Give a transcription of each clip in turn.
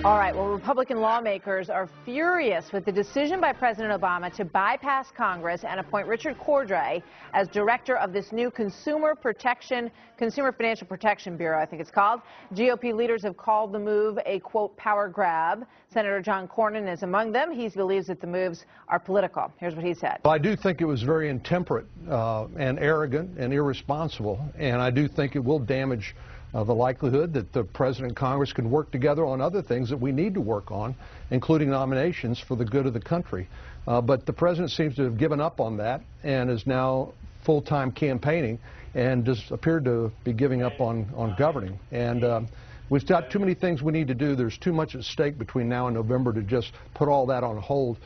All right, well, Republican lawmakers are furious with the decision by President Obama to bypass Congress and appoint Richard Cordray as director of this new Consumer Financial Protection Bureau, I think it's called. GOP leaders have called the move a, quote, power grab. Senator John Cornyn is among them. He believes that the moves are political. Here's what he said. Well, I do think it was very intemperate and arrogant and irresponsible, and I do think it will damage the likelihood that the President and Congress can work together on other things that we need to work on, including nominations for the good of the country. But the President seems to have given up on that and is now full-time campaigning and just appeared to be giving up on governing. And we've got too many things we need to do. There's too much at stake between now and November to just put all that on hold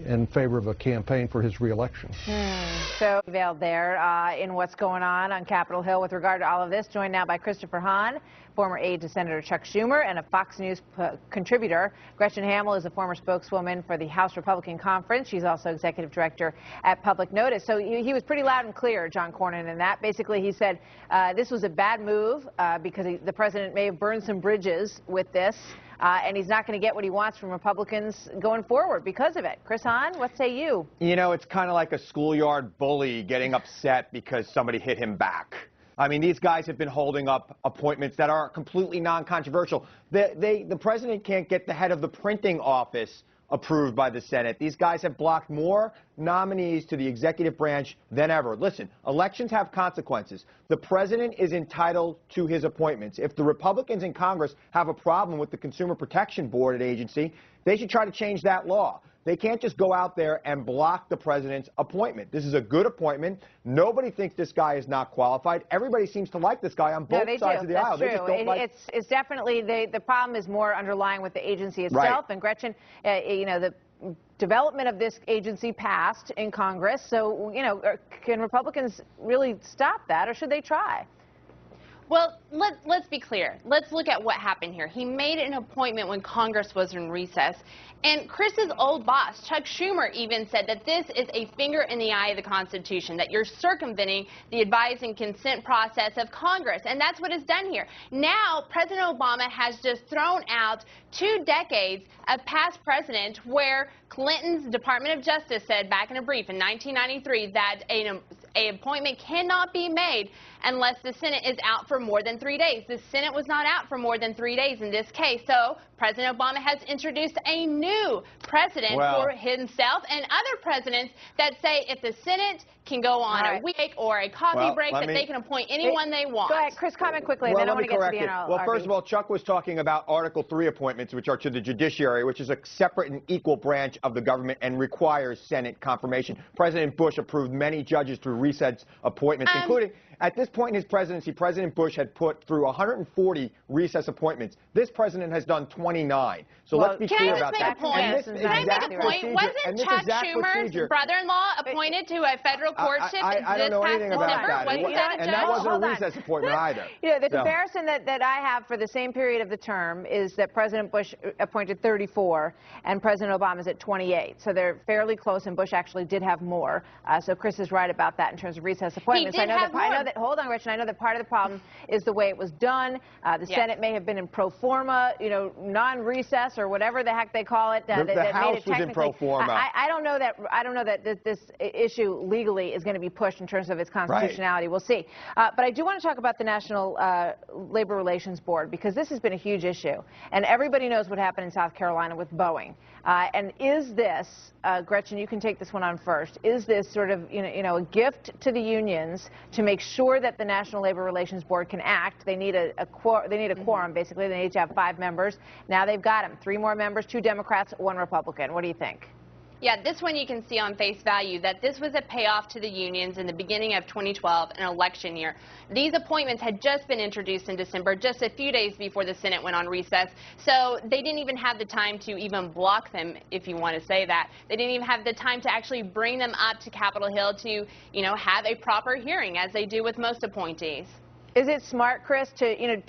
in favor of a campaign for his reelection. So veiled there in what's going on Capitol Hill with regard to all of this. Joined now by Christopher Hahn, former aide to Senator Chuck Schumer and a Fox News contributor. Gretchen Hamel is a former spokeswoman for the House Republican Conference. She's also executive director at Public Notice. So he was pretty loud and clear, John Cornyn, in that. Basically, he said this was a bad move because the president may have burned some bridges with this. And he's not going to get what he wants from Republicans going forward because of it. Chris Hahn, what say you? You know, it's kind of like a schoolyard bully getting upset because somebody hit him back. I mean, these guys have been holding up appointments that are completely non-controversial. The president can't get the head of the printing office approved by the Senate. These guys have blocked more nominees to the executive branch than ever. Listen, elections have consequences. The president is entitled to his appointments. If the Republicans in Congress have a problem with the Consumer Protection Board at agency, they should try to change that law. They can't just go out there and block the president's appointment. This is a good appointment. Nobody thinks this guy is not qualified. Everybody seems to like this guy on both sides of the aisle. That's true. It's definitely the problem is more underlying with the agency itself. Right. And Gretchen, you know, the development of this agency passed in Congress. So, you know, can Republicans really stop that, or should they try? Well, let's be clear. Let's look at what happened here. He made an appointment when Congress was in recess. And Chris's old boss, Chuck Schumer, even said that this is a finger in the eye of the Constitution, that you're circumventing the advise and consent process of Congress. And that's what is done here. Now, President Obama has just thrown out 2 decades of past precedent where Clinton's Department of Justice said back in a brief in 1993 that an appointment cannot be made unless the Senate is out for more than 3 days. The Senate was not out for more than 3 days in this case. So President Obama has introduced a new precedent for himself and other presidents that say if the Senate can go on a week or a coffee break, that they can appoint anyone they want. Go ahead, Chris, comment quickly, and then I want to get to the NRA. Well, first of all, Chuck was talking about Article 3 appointments, which are to the judiciary, which is a separate and equal branch of the government and requires Senate confirmation. President Bush approved many judges through recess appointments, including, at this point in his presidency, President Bush had put through 140 recess appointments. This president has done 29. So let's be clear about that. Can I make a point? Wasn't Chuck Schumer's brother-in-law appointed to a federal courtship I don't know anything about that. And that wasn't a recess appointment either. You know, the comparison that I have for the same period of the term is that President Bush appointed 34 and President Obama is at 28. So they're fairly close, and Bush actually did have more. So Chris is right about that in terms of recess appointments. He did have more. Hold on, Gretchen. I know that part of the problem is the way it was done. The Senate may have been in pro forma, you know, non-recess or whatever the heck they call it. The House was in pro forma. I don't know that this issue legally is going to be pushed in terms of its constitutionality. We'll see. But I do want to talk about the National Labor Relations Board, because this has been a huge issue, and everybody knows what happened in South Carolina with Boeing. And is this, Gretchen, you can take this one on first, is this sort of, you know, a gift to the unions to make sure that the National Labor Relations Board can act? They need a quorum, basically. They need to have 5 members. Now they've got them. 3 more members, 2 Democrats, 1 Republican. What do you think? Yeah, this one you can see on face value that this was a payoff to the unions in the beginning of 2012, an election year. These appointments had just been introduced in December, just a few days before the Senate went on recess. So they didn't even have the time to even block them, if you want to say that. They didn't even have the time to actually bring them up to Capitol Hill to, you know, have a proper hearing, as they do with most appointees. Is it smart, Chris, to, you know,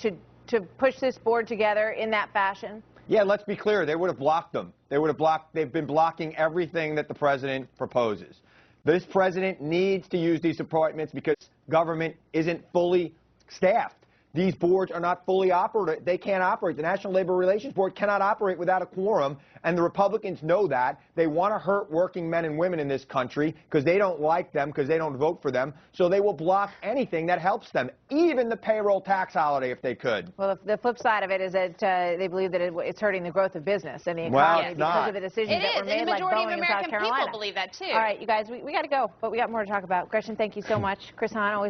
to push this board together in that fashion? Yeah, let's be clear. They would have blocked them. They've been blocking everything that the president proposes. This president needs to use these appointments because government isn't fully staffed. these boards are not fully operate. They can't operate. The National Labor Relations Board cannot operate without a quorum, and the Republicans know that. They want to hurt working men and women in this country because they don't like them, because they don't vote for them, so they will block anything that helps them, even the payroll tax holiday if they could. Well, the flip side of it is that they believe that it's hurting the growth of business and the economy because of the decisions that were made, like Boeing in South Carolina. People believe that too. All right, you guys, we got to go, but we got more to talk about. Gretchen, thank you so much. Chris Hahn, always